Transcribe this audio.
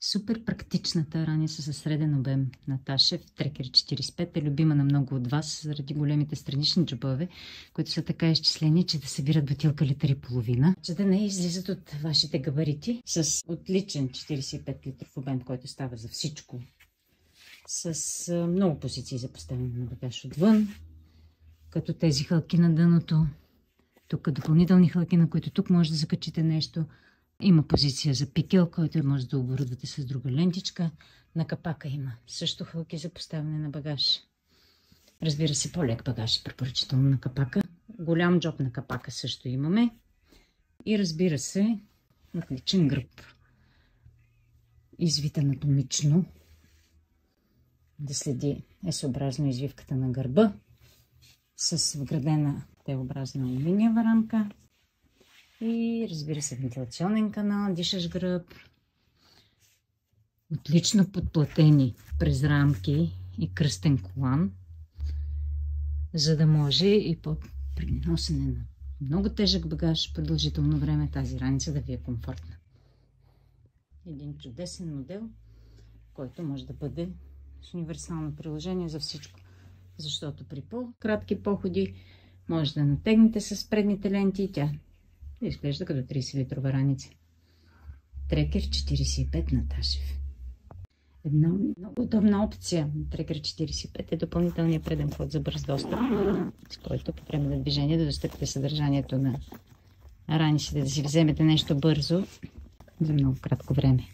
Супер практичната раница със среден обем на Ташев Трекер 45 е любима на много от вас заради големите странични джобове, които са така изчислени, че да събират бутилка литър и половина, за да не излизат от вашите габарити, с отличен 45 литров обем, който става за всичко, с много позиции за поставяне на багаж отвън, като тези хълки на дъното, тук допълнителни хълки, на които тук може да закачите нещо. Има позиция за пикел, който може да оборудвате с друга лентичка. На капака има също хълки за поставяне на багаж. Разбира се, по-лек багаж е препоръчително на капака. Голям джоб на капака също имаме. И разбира се, отличен гръб. Извит анатомично. Да следи съобразно извивката на гърба. С вградена Т-образна алуминиева рамка. И разбира се, вентилационен канал, дишаш гръб. Отлично подплатени през рамки и кръстен колан, за да може и при носене на много тежък багаж продължително време тази раница да ви е комфортна. Един чудесен модел, който може да бъде с универсално приложение за всичко. Защото при по-кратки походи може да натегнете с предните ленти и тя изглежда като 30 литрова раница. Трекер 45 на Ташев. Една много удобна опция на Трекер 45 е допълнителният преден ход за бърз достъп, с който по време на движение да достъпите съдържанието на раниците, да си вземете нещо бързо за много кратко време.